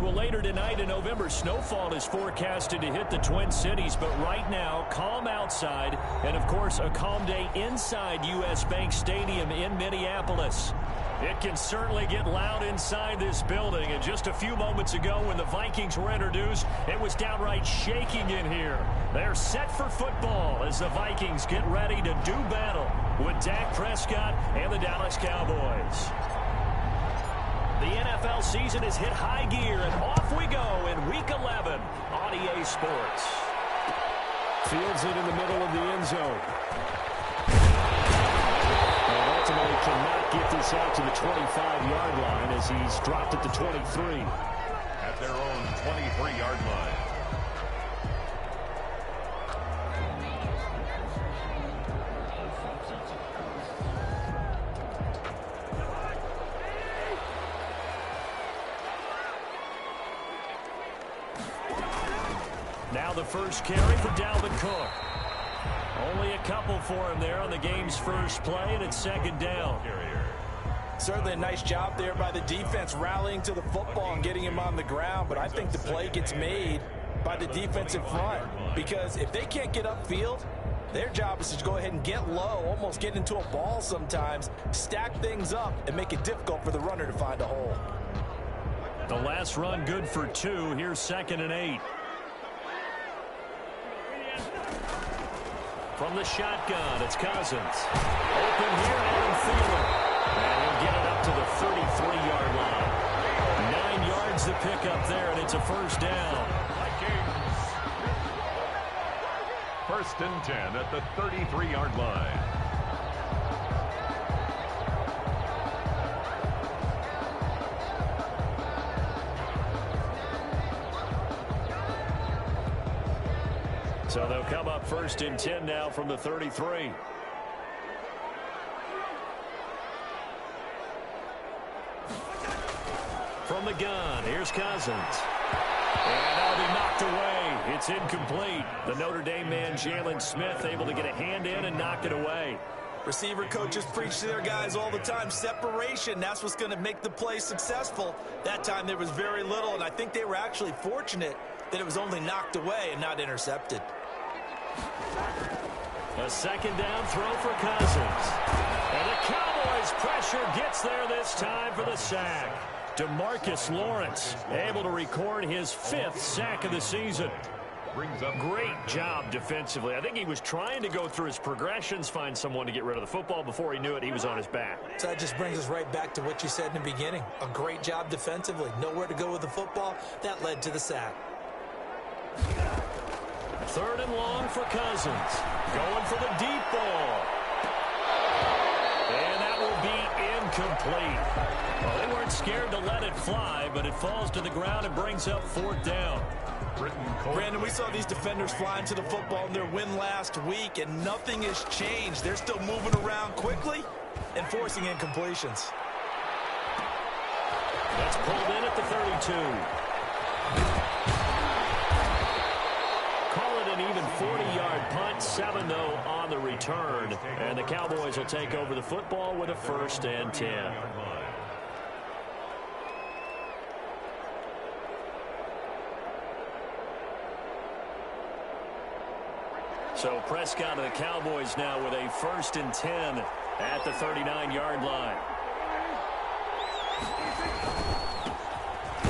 Well, later tonight, a November snowfall is forecasted to hit the Twin Cities, but right now, calm outside, and of course, a calm day inside U.S. Bank Stadium in Minneapolis. It can certainly get loud inside this building, and just a few moments ago when the Vikings were introduced, it was downright shaking in here. They're set for football as the Vikings get ready to do battle with Dak Prescott and the Dallas Cowboys. The NFL season has hit high gear, and off we go in Week 11 on EA Sports. Fields it in the middle of the end zone. And ultimately cannot get this out to the 25-yard line as he's dropped at the 23. At their own 23-yard line. Now the first carry for Dalvin Cook. Only a couple for him there on the game's first play, and it's second down. Certainly a nice job there by the defense rallying to the football and getting him on the ground, but I think the play gets made by the defensive front because if they can't get upfield, their job is to go ahead and get low, almost get into a ball sometimes, stack things up, and make it difficult for the runner to find a hole. The last run good for 2. Here's 2nd and 8. From the shotgun, it's Cousins. Open here, Adam Thielen. And he'll get it up to the 33-yard line. 9 yards to pick up there, and it's a first down. First and 10 at the 33-yard line. So they'll come up first and 10 now from the 33. From the gun, here's Cousins. And that'll be knocked away. It's incomplete. The Notre Dame man, Jalen Smith, able to get a hand in and knock it away. Receiver coaches preach to their guys all the time. Separation, that's what's going to make the play successful. That time there was very little, and I think they were actually fortunate that it was only knocked away and not intercepted. A second down throw for Cousins. And the Cowboys pressure gets there this time for the sack. DeMarcus Lawrence able to record his 5th sack of the season. Brings up great job defensively. I think he was trying to go through his progressions, find someone to get rid of the football. Before he knew it, he was on his back. So that just brings us right back to what you said in the beginning. A great job defensively. Nowhere to go with the football. That led to the sack. 3rd and long for Cousins. Going for the deep ball. And that will be incomplete. Well, they weren't scared to let it fly, but it falls to the ground and brings up 4th down. Brandon, we saw these defenders flying to the football in their win last week, and nothing has changed. They're still moving around quickly and forcing incompletions. That's pulled in at the 32. Call it an even 40-yard punt, 7 though on the return. And the Cowboys will take over the football with a 1st and 10. So Prescott of the Cowboys now with a 1st and 10 at the 39-yard line.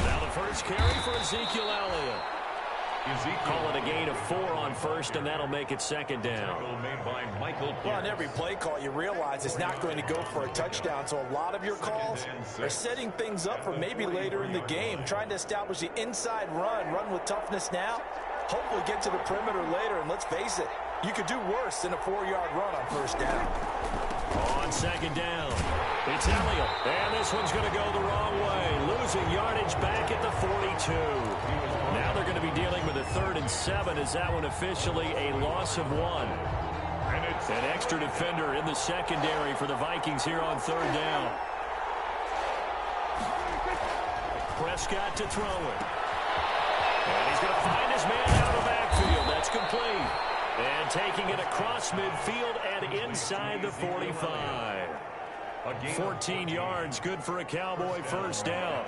Now the first carry for Ezekiel Elliott. Call it a gain of 4 on 1st, and that'll make it 2nd down. Well, on every play call, you realize it's not going to go for a touchdown, so a lot of your calls are setting things up for maybe later in the game, trying to establish the inside run with toughness now, hopefully get to the perimeter later, and let's face it, you could do worse than a 4-yard run on 1st down. On 2nd down, it's Elliott, and this one's going to go the wrong way, losing yardage back at the 42. Now they're going to be dealing with a 3rd and 7 as that one officially a loss of 1. And it's an extra defender in the secondary for the Vikings here on 3rd down. Prescott to throw it. And he's going to find his man out of the backfield. That's complete. And taking it across midfield and inside the 45. 14 yards, good for a Cowboy 1st down.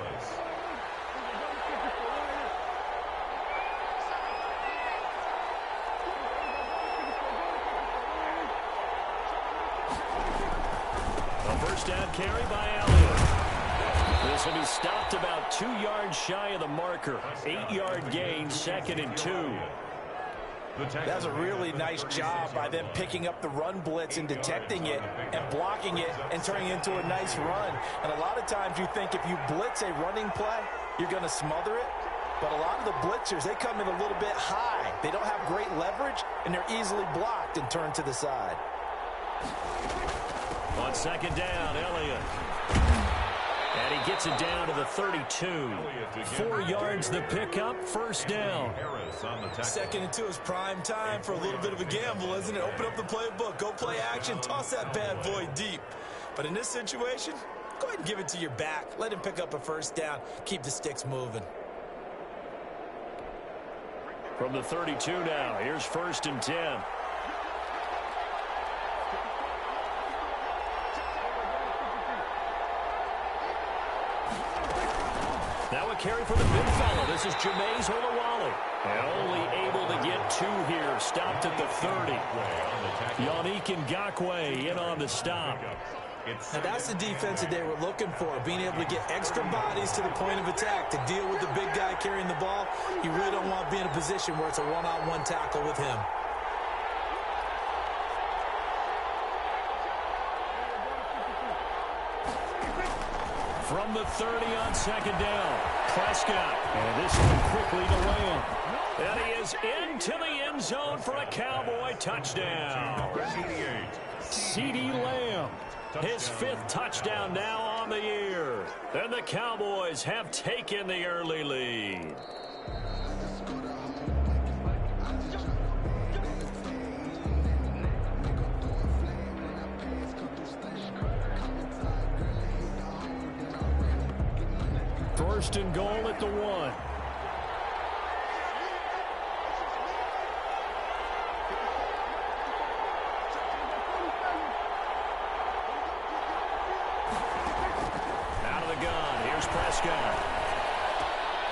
first down carry by Elliott. This will be stopped about 2 yards shy of the marker. 8-yard gain, 2nd and 2. That's a really nice job by them picking up the run blitz and detecting it and blocking it and turning it into a nice run. And a lot of times you think if you blitz a running play, you're going to smother it. But a lot of the blitzers, they come in a little bit high. They don't have great leverage, and they're easily blocked and turned to the side. On 2nd down, Elliott. And he gets it down to the 32. 4 yards the pickup, first down. 2nd and 2 is prime time for a little bit of a gamble, isn't it? Open up the playbook, go play action, toss that bad boy deep. But in this situation, go ahead and give it to your back. Let him pick up a first down. Keep the sticks moving. From the 32 now, here's 1st and 10. Now a carry for the big fellow. This is Jameis Olawale. And only able to get 2 here. Stopped at the 30. Yannick Ngakoue in on the stop. Now that's the defense that they were looking for, being able to get extra bodies to the point of attack to deal with the big guy carrying the ball. You really don't want to be in a position where it's a one-on-one tackle with him. From the 30 on 2nd down, Prescott. And this one quickly to Lamb. And he is into the end zone for a Cowboy touchdown. CeeDee Lamb. His 5th touchdown now on the year. And the Cowboys have taken the early lead. First and goal at the 1.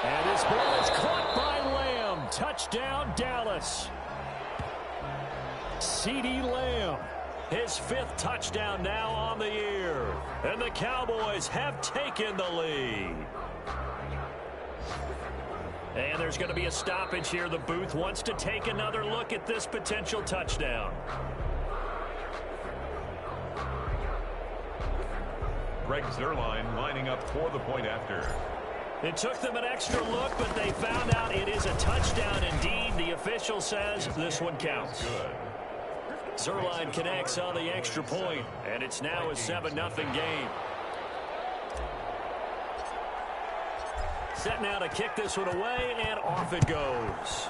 And this ball is caught by Lamb. Touchdown, Dallas. CeeDee Lamb. His 5th touchdown now on the year. And the Cowboys have taken the lead. And there's going to be a stoppage here. The booth wants to take another look at this potential touchdown. Greg Zuerlein lining up for the point after. It took them an extra look, but they found out it is a touchdown indeed. The official says this one counts. Good. Zuerlein connects on the extra point, and it's now a 7-0 game. Set now to kick this one away, and off it goes.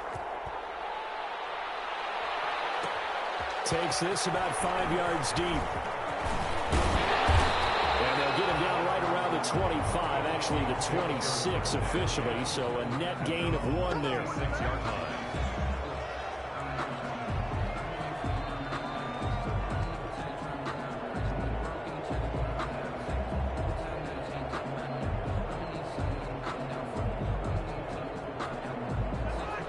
Takes this about 5 yards deep. And they'll get him down right around the 25, actually the 26 officially, so a net gain of 1 there. 6-yard line.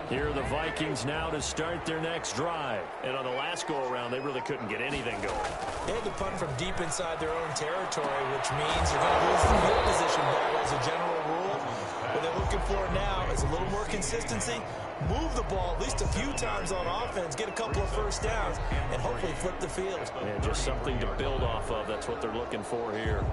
Here are the Vikings now to start their next drive. And on the last go-around, they really couldn't get anything going. They had to punt from deep inside their own territory, which means you're going to lose the field position battle as a general rule. What they're looking for now is a little more consistency, move the ball at least a few times on offense, get a couple of first downs, and hopefully flip the field. And just something to build off of. That's what they're looking for here.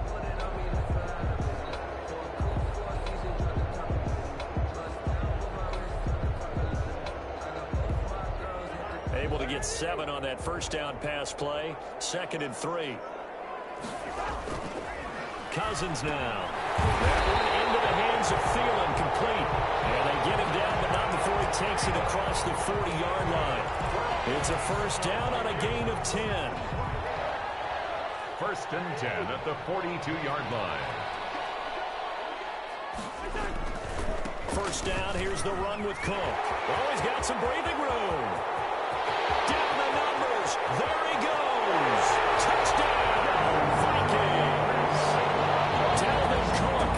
Able to get 7 on that first down pass play. 2nd and 3. Cousins now. That one into the hands of Thielen, complete. And they get him down, but not before he takes it across the 40-yard line. It's a first down on a gain of 10. 1st and 10 at the 42-yard line. First down, here's the run with Cook. Oh, he's got some breathing room. Down the numbers. There he goes. Touchdown, Vikings. Dalvin Cook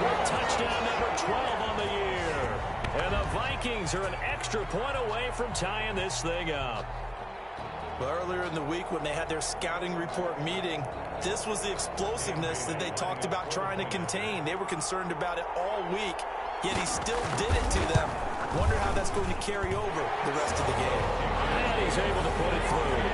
with touchdown number 12 on the year. And the Vikings are an extra point away from tying this thing up. Well, earlier in the week when they had their scouting report meeting, this was the explosiveness that they talked about trying to contain. They were concerned about it all week, yet he still did it to them. Wonder how that's going to carry over the rest of the game. And he's able to put it through.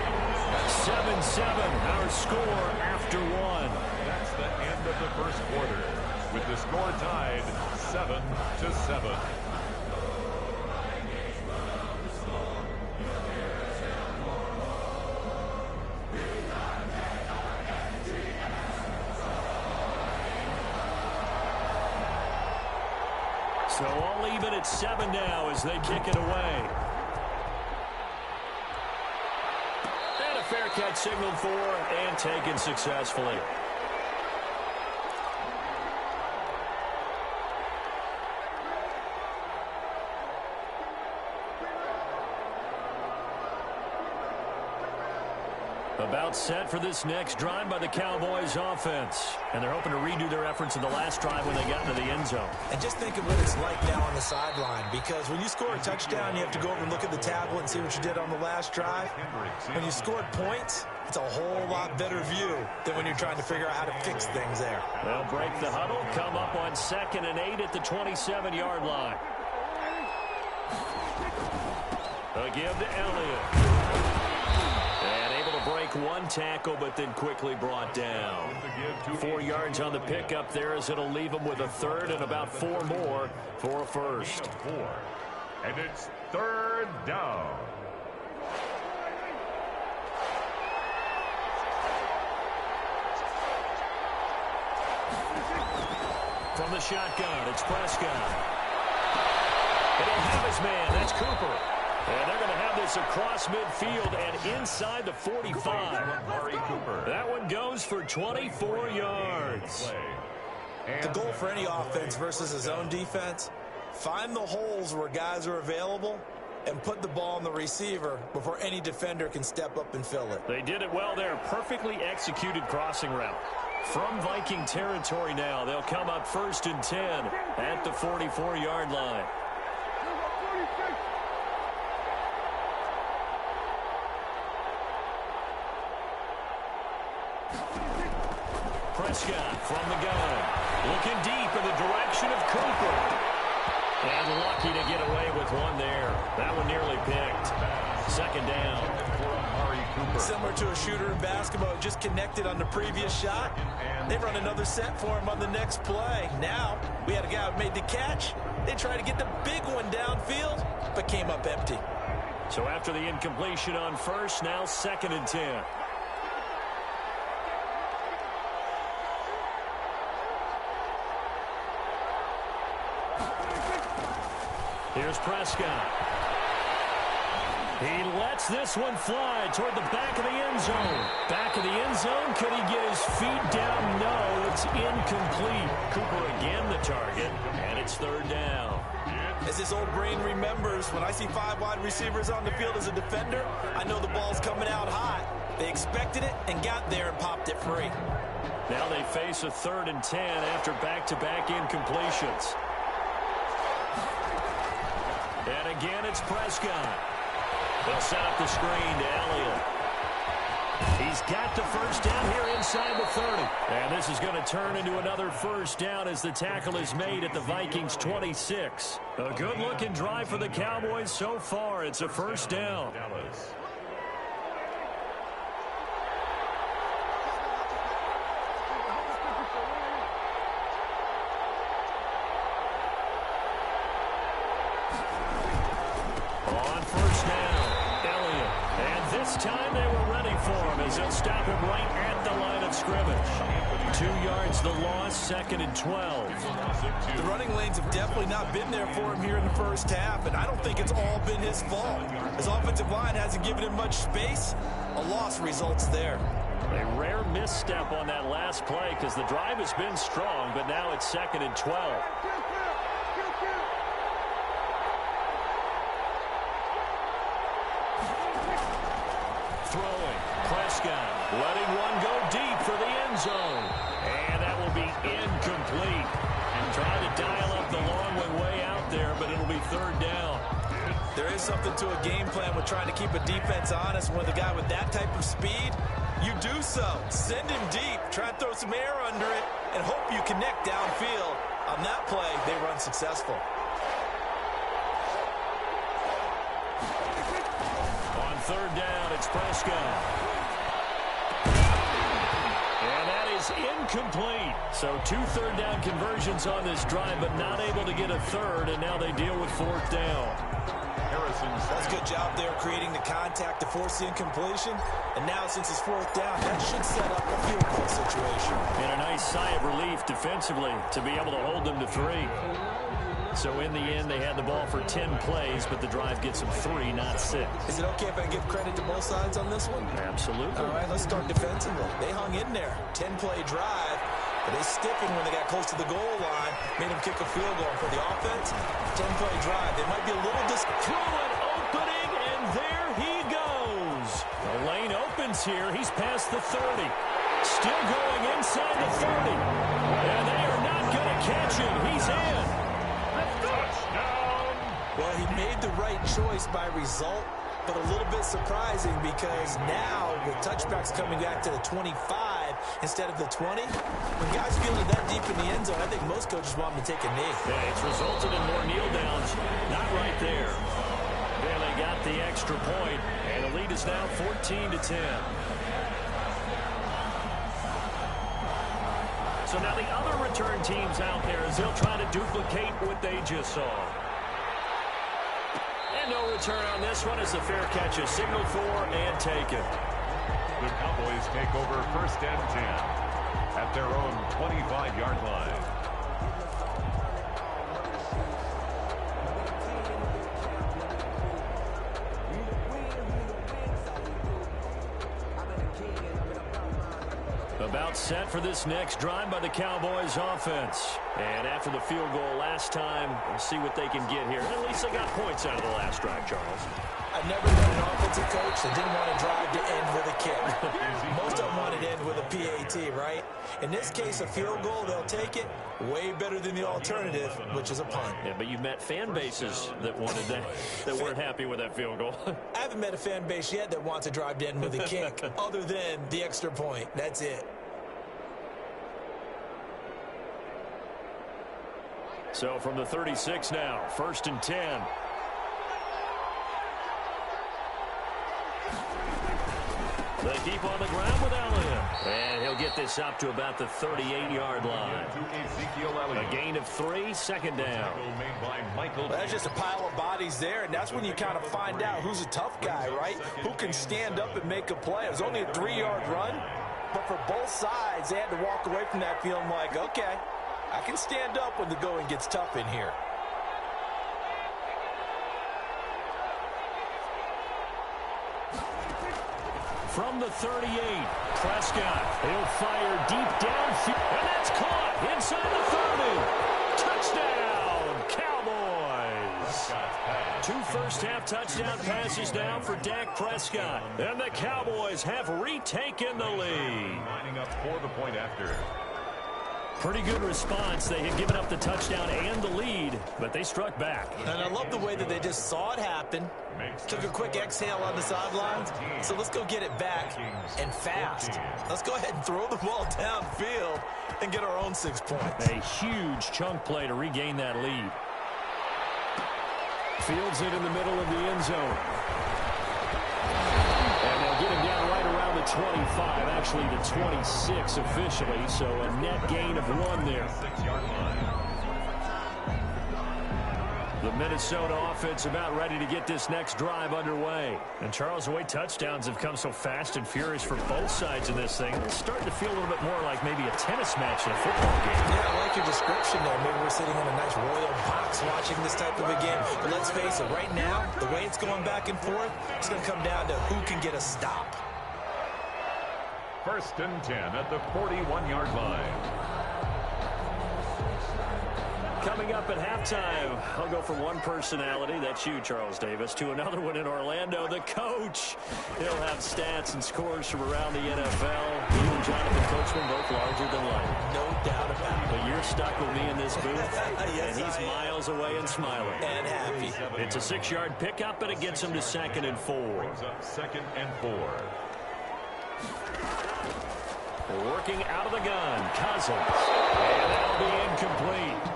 7-7, our score after one. That's the end of the first quarter, with the score tied 7-7. So all even at 7 now as they kick it away. And a fair catch signaled for and taken successfully. About set for this next drive by the Cowboys offense. And they're hoping to redo their efforts in the last drive when they got into the end zone. And just think of what it's like now on the sideline, because when you score a touchdown, you have to go over and look at the tablet and see what you did on the last drive. When you scored points, it's a whole lot better view than when you're trying to figure out how to fix things there. They'll break the huddle, come up on 2nd and 8 at the 27-yard line. A give to Elliott. And able to break one tackle, but then quickly brought down. 4 yards on the pickup there as it'll leave him with a third and about 4 more for a first. And it's 3rd down. From the shotgun, it's Prescott. And he'll have his man. That's Cooper. And they're going to have this across midfield and inside the 45. That one goes for 24 yards. The goal for any offense versus his own defense, find the holes where guys are available and put the ball on the receiver before any defender can step up and fill it. They did it well there. Perfectly executed crossing route. From Viking territory now, they'll come up 1st and 10 at the 44-yard line. Prescott from the gun. Looking deep in the direction of Cooper. And lucky to get away with one there. That one nearly picked. 2nd down. Similar to a shooter in basketball, just connected on the previous shot. They run another set for him on the next play. Now, we had a guy who made the catch. They tried to get the big one downfield, but came up empty. So after the incompletion on first, now 2nd and 10. Here's Prescott. He lets this one fly toward the back of the end zone. Back of the end zone. Could he get his feet down? No, it's incomplete. Cooper again the target, and it's 3rd down. As his old brain remembers, when I see 5 wide receivers on the field as a defender, I know the ball's coming out hot. They expected it and got there and popped it free. Now they face a 3rd and 10 after back-to-back incompletions. And again, it's Prescott. They'll set up the screen to Elliott. He's got the first down here inside the 30. And this is going to turn into another first down as the tackle is made at the Vikings 26. A good-looking drive for the Cowboys so far. It's a first down. Time they were ready for him as they'll stop him right at the line of scrimmage. 2 yards the loss, 2nd and 12. The running lanes have definitely not been there for him here in the first half, and I don't think it's all been his fault. His offensive line hasn't given him much space. A loss results there. A rare misstep on that last play because the drive has been strong, but now it's 2nd and 12. Throwing, Prescott letting one go deep for the end zone. And that will be incomplete. And trying to dial up the long way out there, but it'll be 3rd down. There is something to a game plan with trying to keep a defense honest. With a guy with that type of speed, you do so. Send him deep, try and throw some air under it, and hope you connect downfield. On that play, they run successful. On third down, it's Prescott. And that is incomplete. So 2 third-down conversions on this drive, but not able to get a third, and now they deal with 4th down. That's a good job there creating the contact to force the incompletion. And now since it's 4th down, that should set up a field goal situation. And a nice sigh of relief defensively to be able to hold them to 3. So in the end, they had the ball for 10 plays, but the drive gets them 3, not 6. Is it okay if I give credit to both sides on this one? Absolutely. All right, let's start defensively. They hung in there. 10-play drive. But they stiffened when they got close to the goal line, made them kick a field goal. For the offense, 10-play drive. They might be a little through an opening, and there he goes. The lane opens here. He's past the 30. Still going inside the 30. And they are not going to catch him. He's in. Touchdown. Well, he made the right choice by result, but a little bit surprising because now with touchbacks coming back to the 25 instead of the 20, when guys feel it that deep in the end zone, I think most coaches want them to take a knee. Yeah, it's resulted in more kneel downs. Not right there. Then they got the extra point, and the lead is now 14-10. So now the other return teams out there as they'll try to duplicate what they just saw. And no return on this one as the fair catch is signaled for and taken. The Cowboys take over 1st and 10 at their own 25-yard line. About set for this next drive by the Cowboys offense. And after the field goal last time, we'll see what they can get here. At least they got points out of the last drive, Charles. I've never been an offensive coach that didn't want to drive to end with a kick. Most of them wanted to end with a PAT, right? In this case, a field goal, they'll take it. Way better than the alternative, which is a punt. Yeah, but you've met fan bases that wanted that weren't happy with that field goal. I haven't met a fan base yet that wants to drive to end with a kick other than the extra point. That's it. So from the 36 now, 1st and 10. They keep on the ground with Elliott. And he'll get this up to about the 38-yard line. A gain of 3, 2nd down. Well, that's just a pile of bodies there, and that's when you kind of find out who's a tough guy, right? Who can stand up and make a play. It was only a 3-yard run, but for both sides, they had to walk away from that feeling like, okay, I can stand up when the going gets tough in here. From the 38, Prescott. He'll fire deep downfield. And that's caught inside the 30. Touchdown, Cowboys. 2 first-half touchdown passes now for Dak Prescott. And the Cowboys have retaken the lead. Lining up for the point after. Pretty good response. They had given up the touchdown and the lead, but they struck back. And I love the way that they just saw it happen. Took a quick exhale on the sidelines. So let's go get it back and fast. Let's go ahead and throw the ball downfield and get our own 6 points. A huge chunk play to regain that lead. Fields it in the middle of the end zone. And they'll get him down right around the 25, actually the 26 officially, so a net gain of 1 there. 6-yard line. The Minnesota offense about ready to get this next drive underway. And Charles, the way touchdowns have come so fast and furious for both sides in this thing, it's starting to feel a little bit more like maybe a tennis match in a football game. Yeah, I like your description there. Maybe we're sitting in a nice royal box watching this type of a game. But let's face it, right now, the way it's going back and forth, it's going to come down to who can get a stop. 1st and 10 at the 41-yard line. Coming up at halftime, I'll go from one personality, that's you, Charles Davis, to another one in Orlando, the coach. He'll have stats and scores from around the NFL. You and Jonathan Coachman both larger than life. No doubt about it. But you're stuck with me in this booth, Yes, and he's miles away and smiling. And happy. It's a 6-yard pickup, and it gets him to 2nd and 4. Brings up 2nd and 4. Working out of the gun, Cousins. And that'll be incomplete.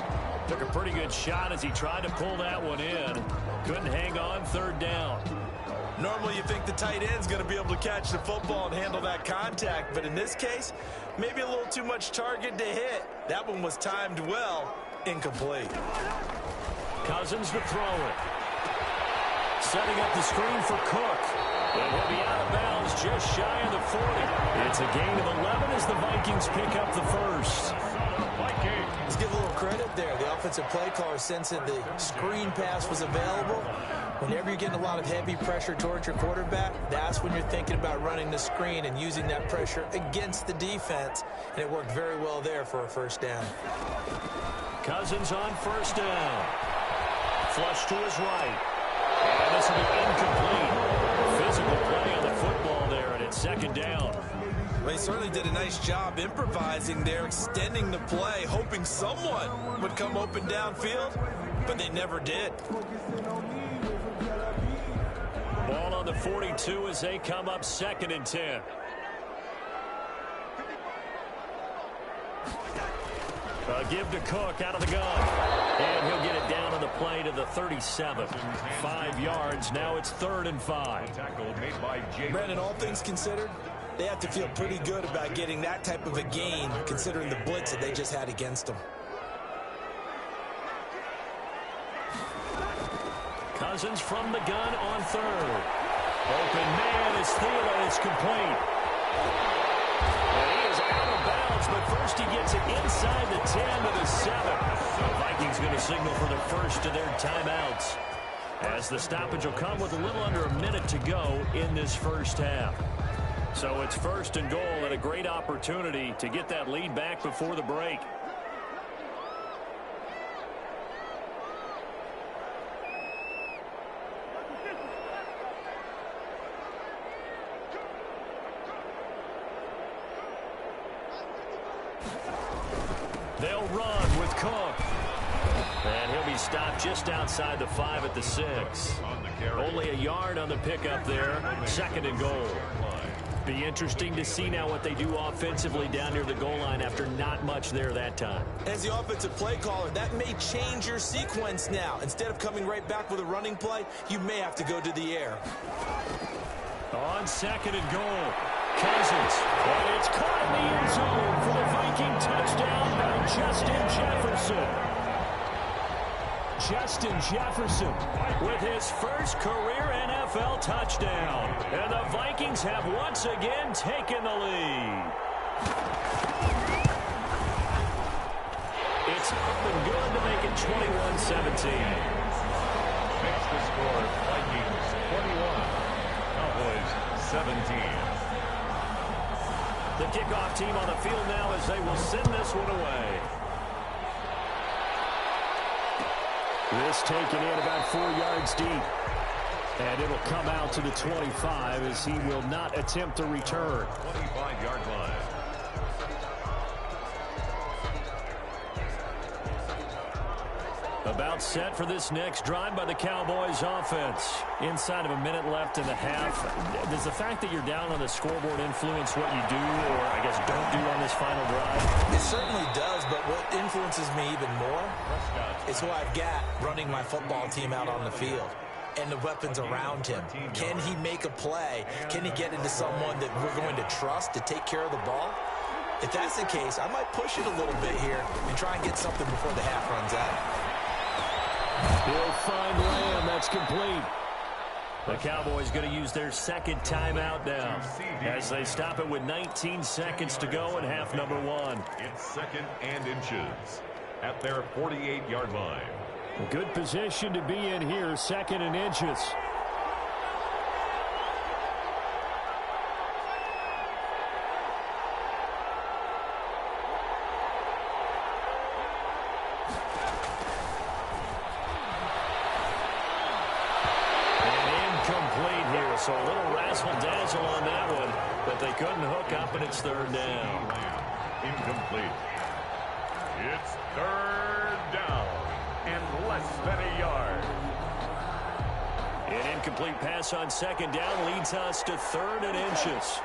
Took a pretty good shot as he tried to pull that one in. Couldn't hang on, 3rd down. Normally you think the tight end's going to be able to catch the football and handle that contact, but in this case, maybe a little too much target to hit. That one was timed well, incomplete. Cousins to throw it. Setting up the screen for Cook. And he'll be out of bounds just shy of the 40. It's a gain of 11 as the Vikings pick up the first. Let's give a little credit there. The offensive play caller sensed that the screen pass was available. Whenever you're getting a lot of heavy pressure towards your quarterback, that's when you're thinking about running the screen and using that pressure against the defense. And it worked very well there for a 1st down. Cousins on 1st down. Flush to his right. And this will be incomplete. Physical play on the football there, and it's 2nd down. Well, he certainly did a nice job improvising there, extending the play, hoping someone would come open downfield, but they never did. Ball on the 42 as they come up 2nd and 10. Give to Cook out of the gun. And he'll get it down on the play to the 37. 5 yards. Now it's 3rd and 5. Tackle made by Brandon, all things considered, they have to feel pretty good about getting that type of a gain, considering the blitz that they just had against them. Cousins from the gun on 3rd. Open man is Thielen. It's complete. And he is out of bounds, but first he gets it inside the 10 to the 7. The Vikings going to signal for the first of their timeouts, as the stoppage will come with a little under a minute to go in this first half. So it's 1st and goal, and a great opportunity to get that lead back before the break. They'll run with Cook. And he'll be stopped just outside the 5 at the 6. Only a yard on the pickup there. 2nd and goal. Be interesting to see now what they do offensively down near the goal line after not much there that time. As the offensive play caller, that may change your sequence now. Instead of coming right back with a running play, you may have to go to the air. On 2nd and goal, Cousins. And it's caught in the end zone for the Viking touchdown by Justin Jefferson. Justin Jefferson with his first career NFL touchdown. And the Vikings have once again taken the lead. It's up and good to make it 21-17. Makes the score Vikings 21, Cowboys 17. The kickoff team on the field now as they will send this one away. This taken in about 4 yards deep. And it'll come out to the 25 as he will not attempt a return. 25-yard line. About set for this next drive by the Cowboys offense. Inside of a minute left in the half. Does the fact that you're down on the scoreboard influence what you do, or I guess don't do on this final drive? It certainly does, but what influences me even more is who I've got running my football team out on the field and the weapons around him. Can he make a play? Can he get into someone that we're going to trust to take care of the ball? If that's the case, I might push it a little bit here and try and get something before the half runs out. He'll find Lamb. That's complete. The Cowboys going to use their 2nd timeout now as they stop it with 19 seconds to go in half number 1. It's 2nd and inches at their 48-yard line. Good position to be in here, 2nd and inches. So a little razzle-dazzle on that one, but they couldn't hook up, and it's third down. Incomplete. It's third down and less than a yard. An incomplete pass on second down leads us to third and inches.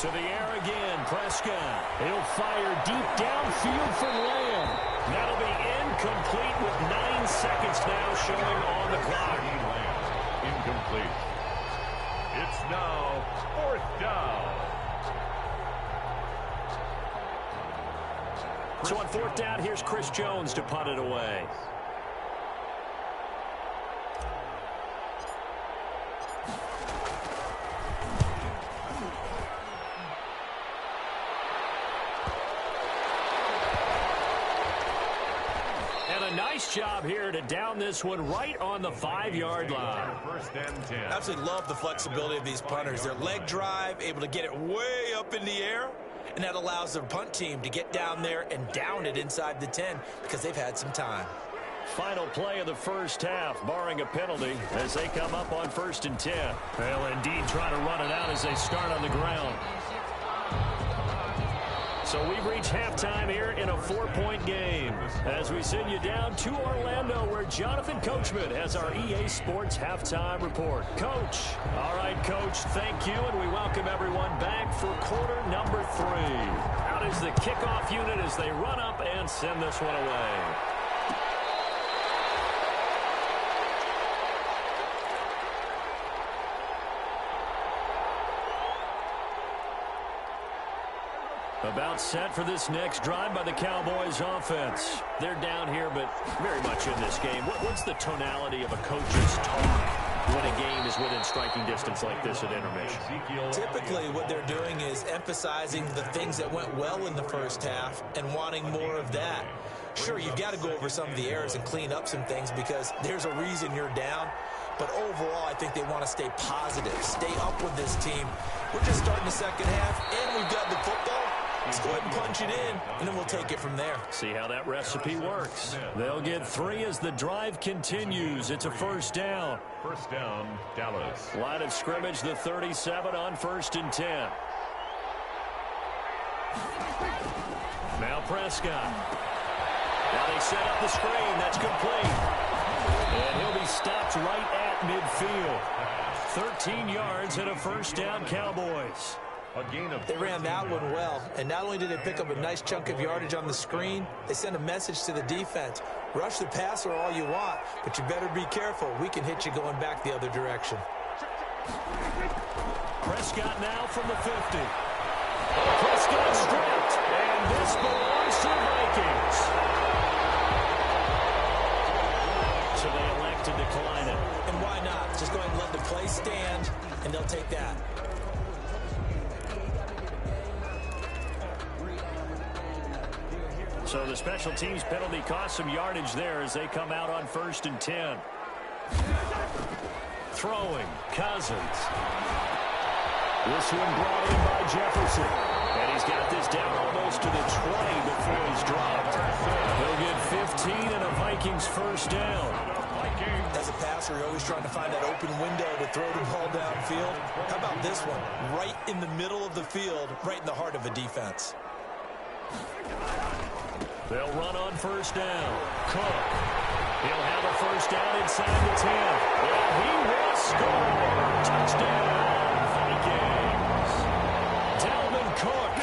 To the air again, Prescott. He'll fire deep downfield for Lamb. That'll be incomplete with 9 seconds now showing on the clock. Incomplete. It's now fourth down. So on fourth down, here's Chris Jones to punt it away. Nice job here to down this one right on the 5-yard line. First and 10. Absolutely love the flexibility of these punters. Their leg drive, able to get it way up in the air, and that allows their punt team to get down there and down it inside the 10 because they've had some time. Final play of the first half, barring a penalty, as they come up on first and 10. They'll indeed try to run it out as they start on the ground. So we've reached halftime here in a 4-point game as we send you down to Orlando where Jonathan Coachman has our EA Sports halftime report. Coach. All right, Coach, thank you, and we welcome everyone back for quarter number 3. Out is the kickoff unit as they run up and send this one away. About set for this next drive by the Cowboys offense. They're down here, but very much in this game. What's the tonality of a coach's talk when a game is within striking distance like this at intermission? Typically, what they're doing is emphasizing the things that went well in the first half and wanting more of that. Sure, you've got to go over some of the errors and clean up some things because there's a reason you're down. But overall, I think they want to stay positive, stay up with this team. We're just starting the second half, and we've got the football. Let's go ahead and punch it in, and then we'll take it from there. See how that recipe works. They'll get 3 as the drive continues. It's a first down. First down, Dallas. Line of scrimmage, the 37 on first and 10. Now Prescott. Now they set up the screen. That's complete. And he'll be stopped right at midfield. 13 yards and a first down, Cowboys. They ran that one well, and not only did they pick up a nice chunk of yardage on the screen, they sent a message to the defense. Rush the passer all you want, but you better be careful. We can hit you going back the other direction. Prescott now from the 50. Prescott stripped, and this belongs to the Vikings. So they elect to decline it. And why not? Just go ahead and let the play stand, and they'll take that. So the special teams penalty cost some yardage there as they come out on first and 10. Throwing, Cousins. This one brought in by Jefferson. And he's got this down almost to the 20 before he's dropped. He'll get 15 and a Vikings first down. As a passer, you're always trying to find that open window to throw the ball downfield. How about this one? Right in the middle of the field, right in the heart of a defense. They'll run on first down. Cook. He'll have a first down inside the 10. And he will score. Touchdown, Vikings. Dalvin Cook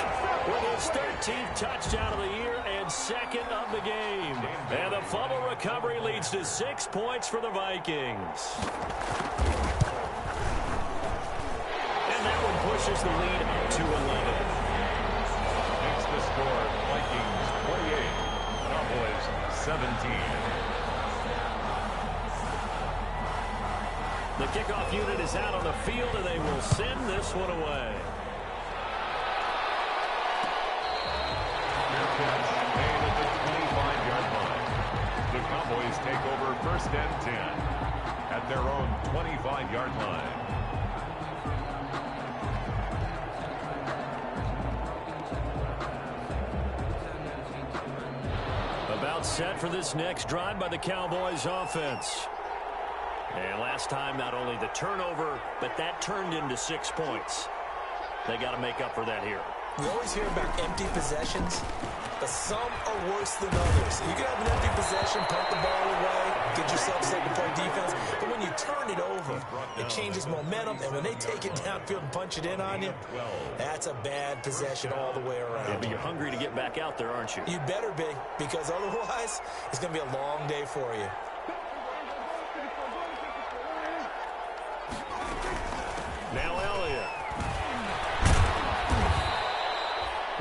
with his 13th touchdown of the year and second of the game. And the fumble recovery leads to 6 points for the Vikings. And that one pushes the lead up to 11. Makes the score Vikings 28, Cowboys 17. The kickoff unit is out on the field, and they will send this one away. Fair catch made at the 25-yard line. The Cowboys take over first and 10 at their own 25-yard line. About set for this next drive by the Cowboys offense. And last time, not only the turnover, but that turned into 6 points. They got to make up for that here. We always hear about empty possessions, but some are worse than others. You can have an empty possession, punt the ball away, get yourself set to play defense, but when you turn it over, it changes momentum, and when they take it downfield and punch it in on you, that's a bad possession all the way around. Yeah, but you're hungry to get back out there, aren't you? You better be, because otherwise, it's going to be a long day for you. Now Elliott.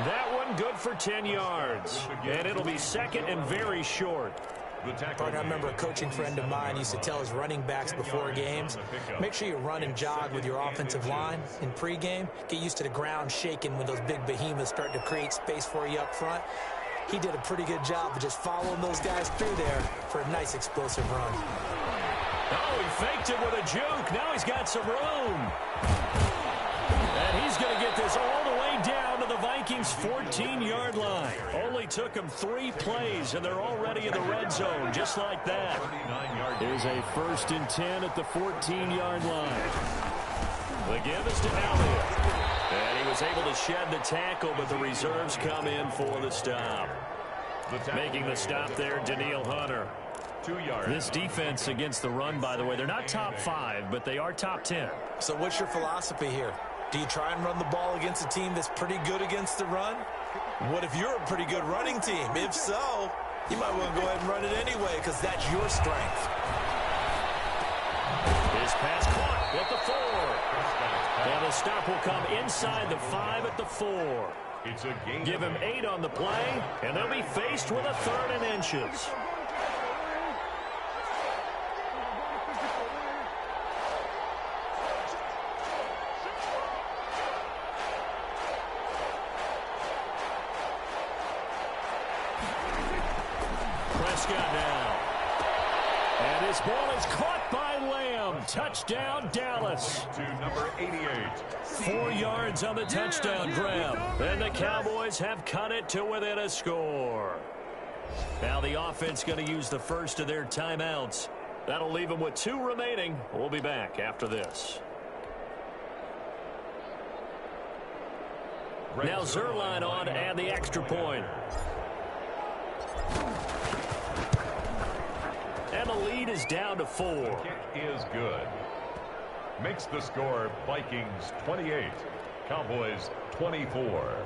That one good for 10 yards. And it'll be second and very short. I remember a coaching friend of mine used to tell his running backs before games, make sure you run and jog with your offensive line in pregame. Get used to the ground shaking when those big behemoths start to create space for you up front. He did a pretty good job of just following those guys through there for a nice explosive run. Oh, he faked it with a juke. Now he's got some room. And he's going to get this all the way down to the Vikings' 14-yard line. Only took him 3 plays, and they're already in the red zone, just like that. Here's a 1st and 10 at the 14-yard line. The give is to Elliott. And he was able to shed the tackle, but the reserves come in for the stop. Making the stop there, Danielle Hunter. 2 yards. This defense against the run, by the way, they're not top 5, but they are top 10. So what's your philosophy here? Do you try and run the ball against a team that's pretty good against the run? What if you're a pretty good running team? If so, you might want to go ahead and run it anyway because that's your strength. His pass caught at the 4. And the stop will come inside the 5 at the 4. It's a gain. Give him 8 on the play, and they'll be faced with a 3rd and inches. Now. And his ball is caught by Lamb. Touchdown, Dallas. To number 88. 4 yards on the touchdown grab. And the Cowboys have cut it to within a score. Now the offense going to use the first of their timeouts. That'll leave them with 2 remaining. We'll be back after this. Now Zerline on and the extra point. And the lead is down to 4. The kick is good. Makes the score Vikings 28, Cowboys 24.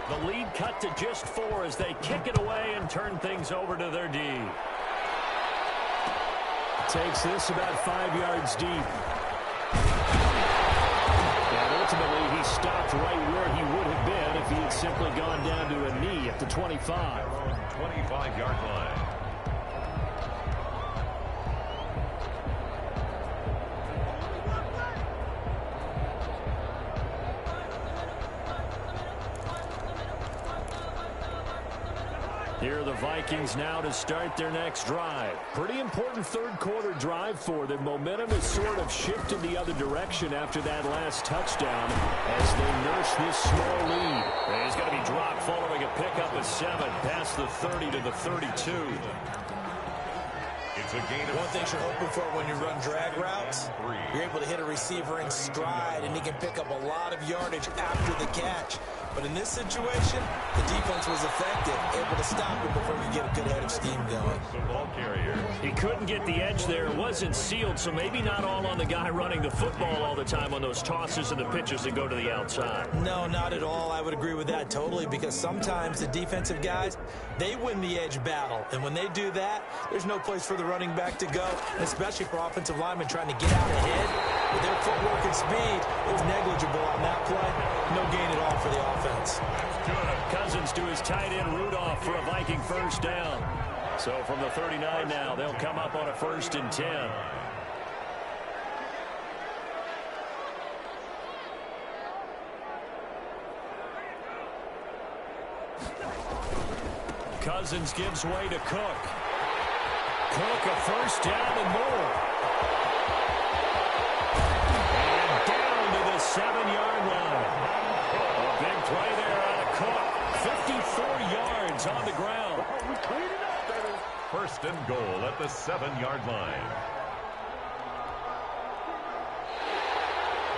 The lead cut to just 4 as they kick it away and turn things over to their D. Takes this about 5 yards deep. And ultimately, he stopped right where he would have been if he had simply gone down to a knee at the 25. 25-yard line. Here are the Vikings now to start their next drive. Pretty important third-quarter drive for them. Momentum has sort of shifted the other direction after that last touchdown as they nurse this small lead. And he's going to be dropped following a pickup of 7 past the 30 to the 32. It's a gain of One thing you're hoping for when you run drag routes, you're able to hit a receiver in stride, and he can pick up a lot of yardage after the catch. But in this situation, the defense was effective, able to stop him before he get a good head of steam going. the ball carrier. He couldn't get the edge there. It wasn't sealed, so maybe not all on the guy running the football all the time on those tosses and the pitches that go to the outside. No, not at all. I would agree with that totally, because sometimes the defensive guys, they win the edge battle. And when they do that, there's no place for the running back to go, and especially for offensive linemen trying to get out ahead. With their footwork and speed, it was negligible on that play. No gain at all for the offense. Cousins to his tight end Rudolph for a Viking first down. So from the 39 now, they'll come up on a 1st and 10. Cousins gives way to Cook. Cook a first down and more. on the ground. First and goal at the 7-yard line.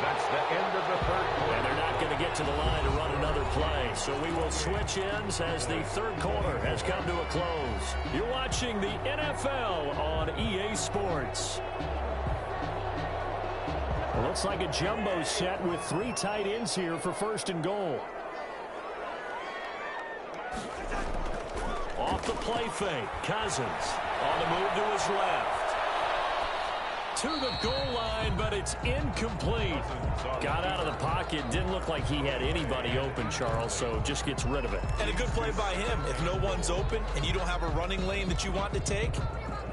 That's the end of the third quarter. And they're not going to get to the line to run another play. So we will switch ends as the third quarter has come to a close. You're watching the NFL on EA Sports. It looks like a jumbo set with 3 tight ends here for first and goal. Off the play fake, Cousins on the move to his left. To the goal line, but it's incomplete. Got out of the pocket. Didn't look like he had anybody open, Charles, so just gets rid of it. And a good play by him. If no one's open and you don't have a running lane that you want to take,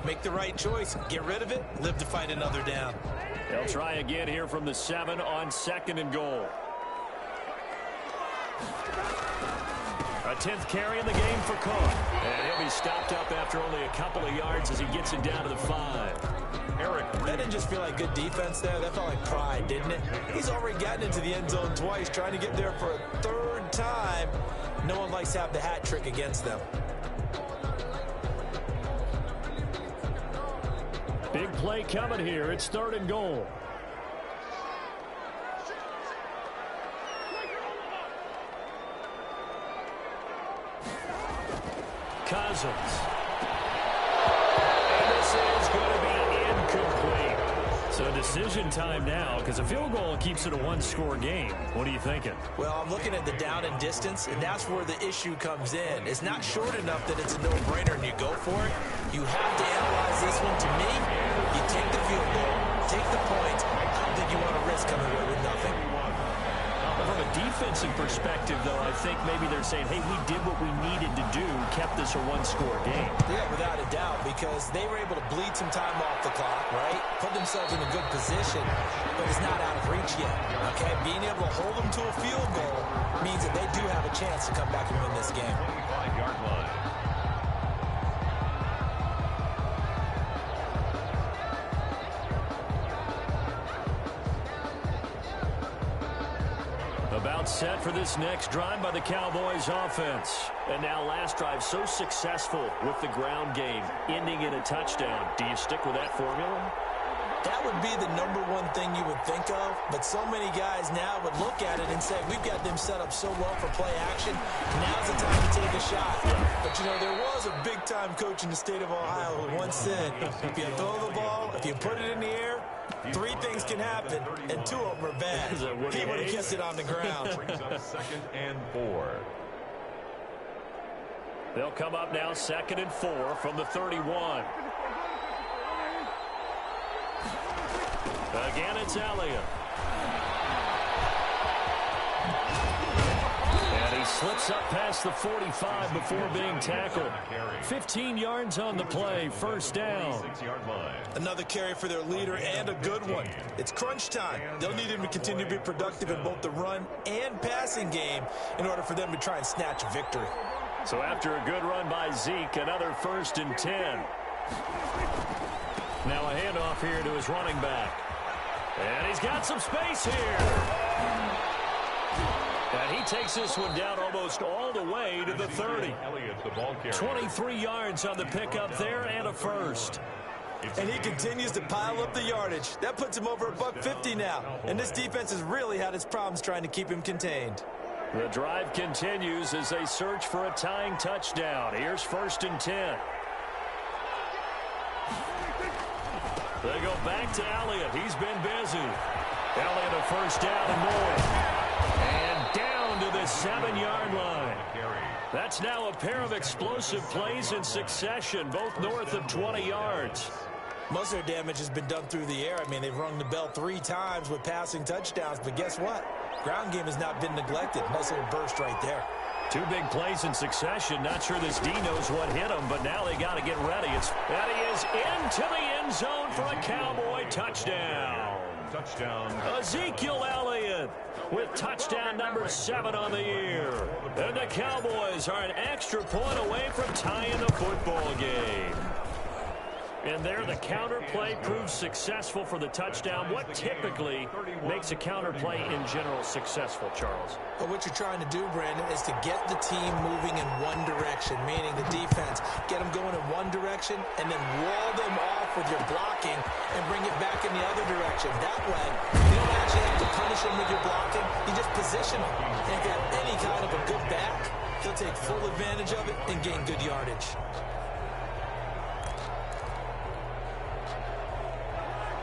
make the right choice. Get rid of it. Live to fight another down. They'll try again here from the 7 on second and goal. A 10th carry in the game for Cook. And he'll be stopped up after only a couple of yards as he gets it down to the 5. That didn't just feel like good defense there. That felt like pride, didn't it? He's already gotten into the end zone twice, trying to get there for a 3rd time. No one likes to have the hat trick against them. Big play coming here. It's 3rd and goal. Cousins. And this is going to be incomplete. So decision time now, because a field goal keeps it a 1-score game. What are you thinking? Well, I'm looking at the down and distance, and that's where the issue comes in. It's not short enough that it's a no-brainer and you go for it. You have to analyze this one. To me, you take the field goal, take the point. I don't think you want to risk coming away with nothing. From a defensive perspective, though, I think maybe they're saying, hey, we did what we needed to do, kept this a 1-score game. Yeah, without a doubt, because they were able to bleed some time off the clock, right? Put themselves in a good position, but it's not out of reach yet, okay? Being able to hold them to a field goal means that they do have a chance to come back and win this game. 25-yard line. About set for this next drive by the Cowboys offense. And now last drive so successful with the ground game, ending in a touchdown. Do you stick with that formula? That would be the #1 thing you would think of, but so many guys now would look at it and say, we've got them set up so well for play action, now's the time to take a shot. But, you know, there was a big-time coach in the state of Ohio who once said, if you throw the ball, if you put it in the air, 3 things can happen, and 2 of them are bad. He would have kissed it on the ground. Brings up 2nd and 4. They'll come up now 2nd and 4 from the 31. Again, it's Elliott. And he slips up past the 45 before being tackled. 15 yards on the play, first down. 6-yard line. Another carry for their leader and a good one. It's crunch time. They'll need him to continue to be productive in both the run and passing game in order for them to try and snatch a victory. So after a good run by Zeke, another 1st and 10. Now a handoff here to his running back. And he's got some space here. And he takes this one down almost all the way to the 30. 23 yards on the pickup there and a first. And he continues to pile up the yardage. That puts him over $150 now. And this defense has really had its problems trying to keep him contained. The drive continues as they search for a tying touchdown. Here's 1st and 10. They go back to Elliott. He's been busy. Elliott a first down and more. And down to the 7-yard line. That's now a pair of explosive plays in succession, both north of 20 yards. Most of their damage has been done through the air. I mean, they've rung the bell 3 times with passing touchdowns, but guess what? Ground game has not been neglected. Nice little burst right there. 2 big plays in succession. Not sure this D knows what hit him, but now they got to get ready. And he is into the end zone for a Cowboy touchdown. Touchdown. Ezekiel Elliott with touchdown number 7 on the year. And the Cowboys are an extra point away from tying the football game. And there the counter play proves successful for the touchdown. What typically makes a counter play in general successful, Charles? But what you're trying to do, Brandon, is to get the team moving in one direction, meaning the defense. Get them going in one direction and then wall them off with your blocking and bring it back in the other direction. That way, you don't actually have to punish them with your blocking. You just position them. And if you have any kind of a good back, he'll take full advantage of it and gain good yardage.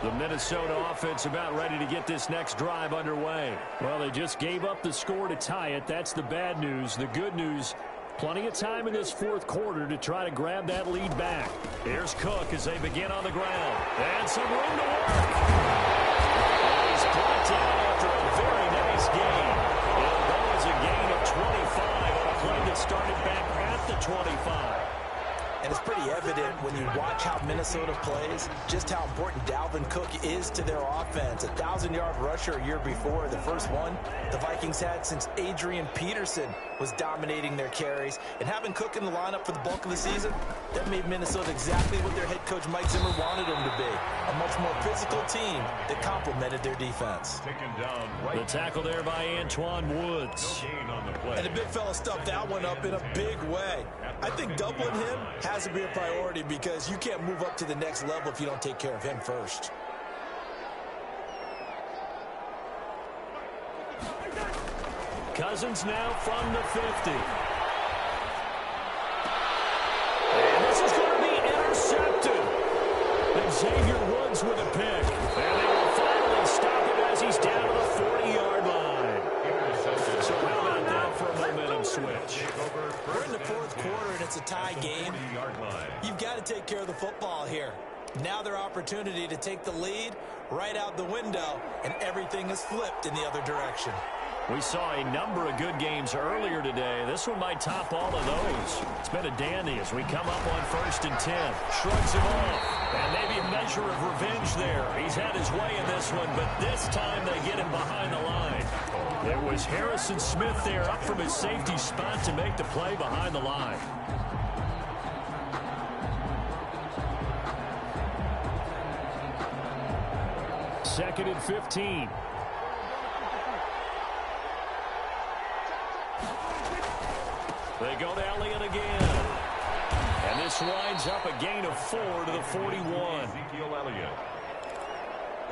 The Minnesota offense about ready to get this next drive underway. Well, they just gave up the score to tie it. That's the bad news. The good news, plenty of time in this fourth quarter to try to grab that lead back. Here's Cook as they begin on the ground. And some room to work. He's brought down after a very nice gain. It'll go as a gain of 25 on a play that started back at the 25. And it's pretty evident when you watch how Minnesota plays, just how important Dalvin Cook is to their offense. 1,000-yard rusher a year before, the first one the Vikings had since Adrian Peterson was dominating their carries. And having Cook in the lineup for the bulk of the season, that made Minnesota exactly what their head coach Mike Zimmer wanted them to be. A much more physical team that complemented their defense. The tackle there by Antoine Woods. And the big fella stuffed that one up in a big way. I think doubling him has to be a priority because you can't move up to the next level if you don't take care of him first. Cousins now from the 50. And this is going to be intercepted. And Xavier Woods with a pick. And they will finally stop him as he's down to the 40-yard line. So how about that for a momentum switch? We're in the fourth quarter and it's a tie game. You've got to take care of the football here. Now their opportunity to take the lead right out the window, and everything is flipped in the other direction. We saw a number of good games earlier today. This one might top all of those. It's been a dandy as we come up on 1st and 10. Shrugs him off. And maybe a measure of revenge there. He's had his way in this one, but this time they get him behind the line. It was Harrison Smith there up from his safety spot to make the play behind the line. Second and 15. They go to Elliott again. And this winds up a gain of 4 to the 41. Ezekiel Elliott.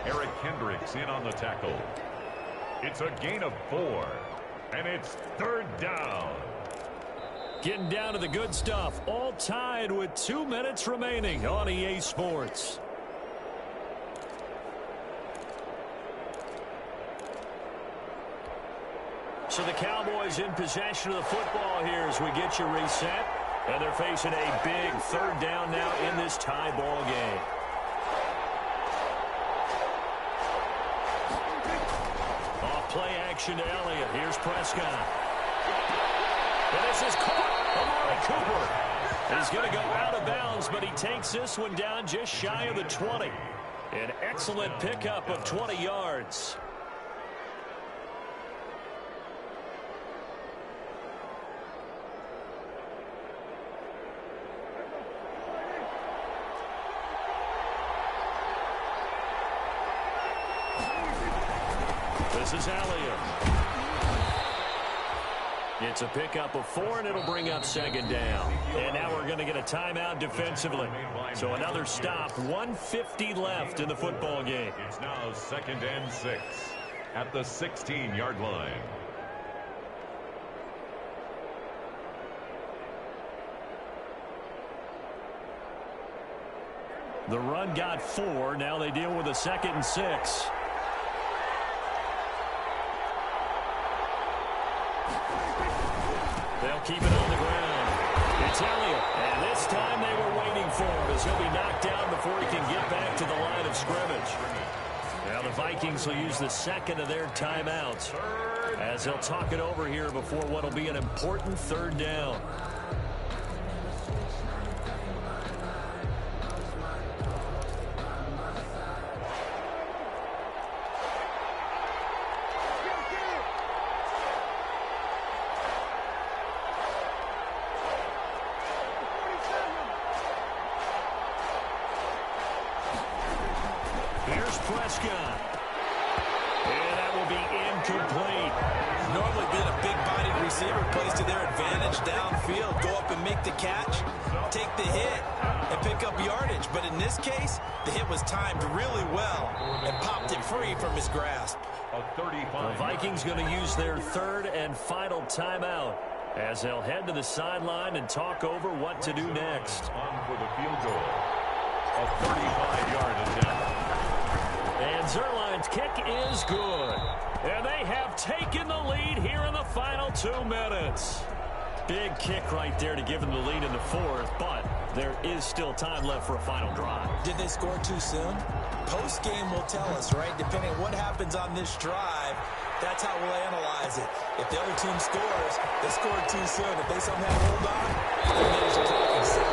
Eric Kendricks in on the tackle. It's a gain of 4. And it's 3rd down. Getting down to the good stuff. All tied with 2 minutes remaining on EA Sports. So the Cowboys in possession of the football here as we get you reset. And they're facing a big 3rd down now in this tie ball game. Off play action to Elliott. Here's Prescott. And this is caught. Amari Cooper is going to go out of bounds, but he takes this one down just shy of the 20. An excellent pickup of 20 yards. This is Elliott. It's a pickup of 4, and it'll bring up 2nd down. And now we're going to get a timeout defensively. So another stop, 1:50 left in the football game. It's now 2nd and 6 at the 16-yard line. The run got 4. Now they deal with a 2nd and 6. They'll keep it on the ground. It's Elliott. And this time they were waiting for him as he'll be knocked down before he can get back to the line of scrimmage. Now the Vikings will use the 2nd of their timeouts as they'll talk it over here before what will be an important 3rd down. Here's Prescott. And that will be incomplete. Normally being a big-bodied receiver plays to their advantage downfield. Go up and make the catch, take the hit, and pick up yardage. But in this case, the hit was timed really well and popped it free from his grasp. The Vikings going to use their third and final timeout as they'll head to the sideline and talk over what to do next. On for the field goal. A 35-yard attempt. And Zerline's kick is good. And they have taken the lead here in the final 2 minutes. Big kick right there to give them the lead in the fourth, but there is still time left for a final drive. Did they score too soon? Post-game will tell us, right? Depending on what happens on this drive, that's how we'll analyze it. If the other team scores, they scored too soon. If they somehow hold on, then there's a clock and set.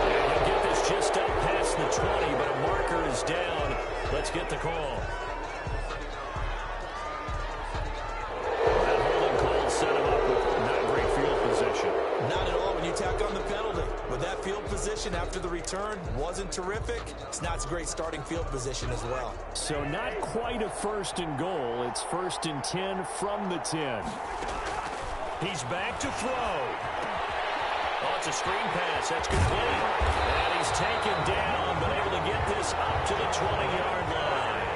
And he'll get this just up past the 20, but a marker is down. Let's get the call. That holding call set him up with not great field position. Not at all when you tack on the penalty. With that field position after the return wasn't terrific, it's not a great starting field position as well. So not quite a first and goal. It's 1st and 10 from the 10. He's back to throw. Oh, it's a screen pass. That's complete. And he's taken down, but able to get this up to the 20-yard line.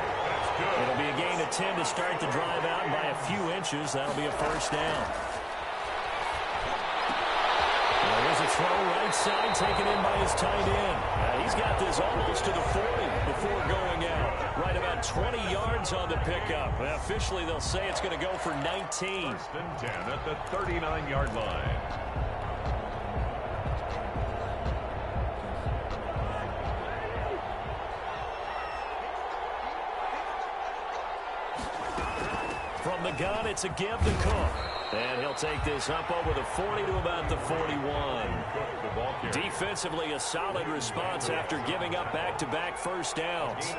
It'll be a gain of 10 to start the drive out, and by a few inches, that'll be a first down. There's a throw right side taken in by his tight end. He's got this almost to the 40 before going out. Right about 20 yards on the pickup. Officially, they'll say it's going to go for 19. 1st and 10 at the 39-yard line. From the gun, it's a give to Cook. And he'll take this up over the 40 to about the 41. Defensively, a solid response after giving up back-to-back first downs.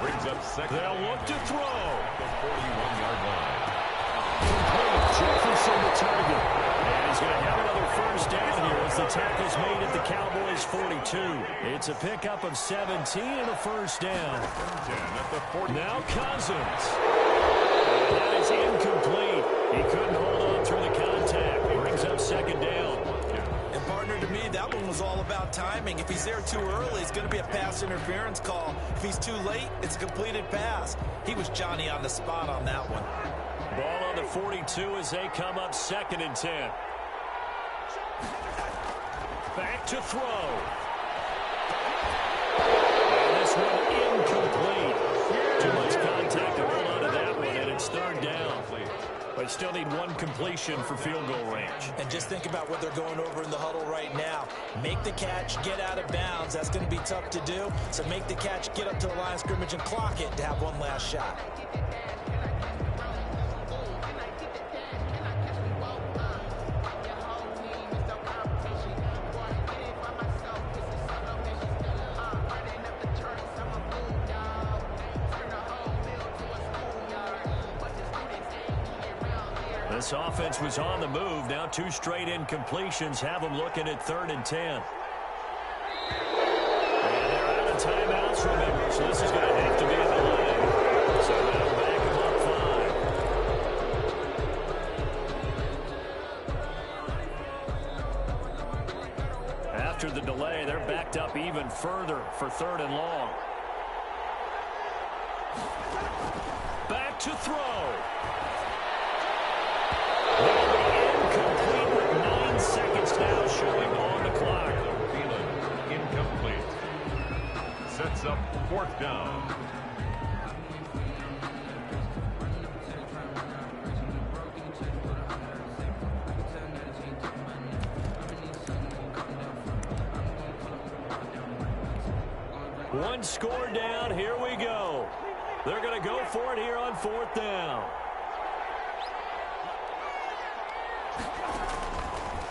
Brings up second. They'll look to throw. The 41-yard line. Complete. Jefferson the target. And he's going to have another first down here as the tackle's made at the Cowboys 42. It's a pickup of 17 and a first down. Now Cousins. And that is incomplete. He couldn't hold on through the contact. Brings up second down. And partner, to me, that one was all about timing. If he's there too early, it's going to be a pass interference call. If he's too late, it's a completed pass. He was Johnny on the spot on that one. Ball on the 42 as they come up 2nd and 10. Back to throw. And this one incomplete. Too much contact to hold on to that one, and it's 3rd down. But still need one completion for field goal range. And just think about what they're going over in the huddle right now. Make the catch, get out of bounds. That's going to be tough to do. So make the catch, get up to the line of scrimmage, and clock it to have one last shot. This offense was on the move. Now 2 straight incompletions have them looking at 3rd and 10. And they're out of timeouts, remember, so this is going to have to be a delay. So that'll back them up 5. After the delay, they're backed up even further for 3rd and long. Back to throw. Incomplete with 9 seconds now showing on the clock. Incomplete. Sets up 4th down. One score down. Here we go. They're going to go for it here on 4th down.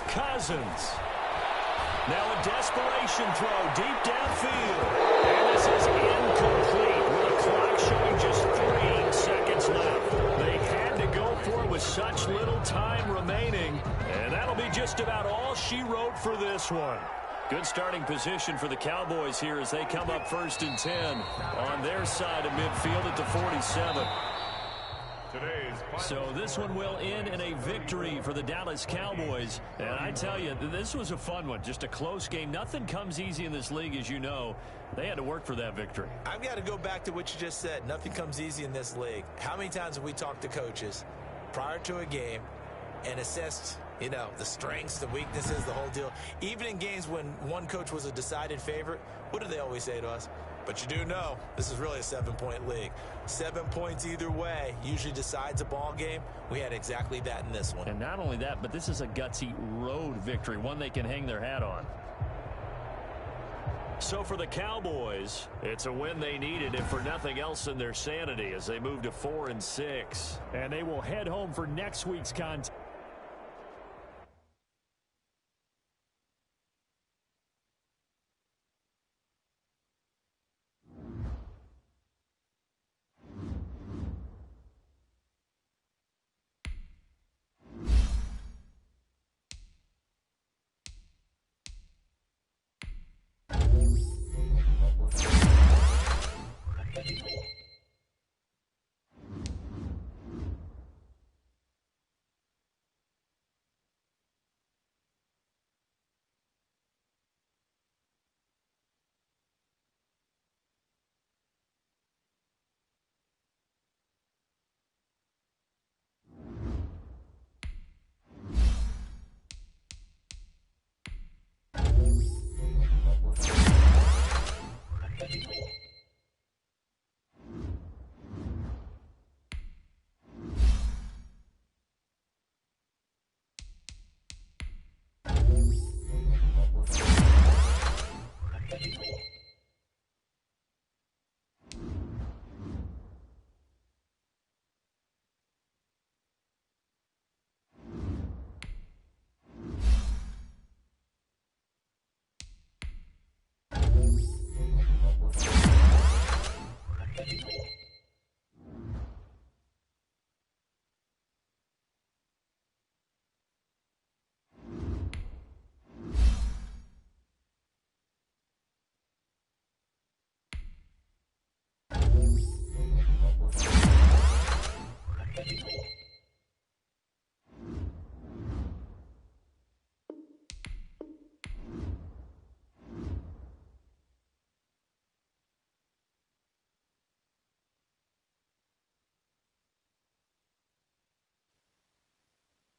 Cousins. Now a desperation throw deep downfield. And this is incomplete with a clock showing just 3 seconds left. They had to go for it with such little time remaining. And that'll be just about all she wrote for this one. Good starting position for the Cowboys here as they come up 1st and 10 on their side of midfield at the 47. So this one will end in a victory for the Dallas Cowboys. And I tell you, this was a fun one. Just a close game. Nothing comes easy in this league, as you know. They had to work for that victory. I've got to go back to what you just said. Nothing comes easy in this league. How many times have we talked to coaches prior to a game and assessed, you know, the strengths, the weaknesses, the whole deal? Even in games when one coach was a decided favorite, what do they always say to us? But you do know this is really a 7-point league. 7 points either way usually decides a ball game. We had exactly that in this one. And not only that, but this is a gutsy road victory, one they can hang their hat on. So for the Cowboys, it's a win they needed, if for nothing else in their sanity, as they move to 4-6. And they will head home for next week's contest.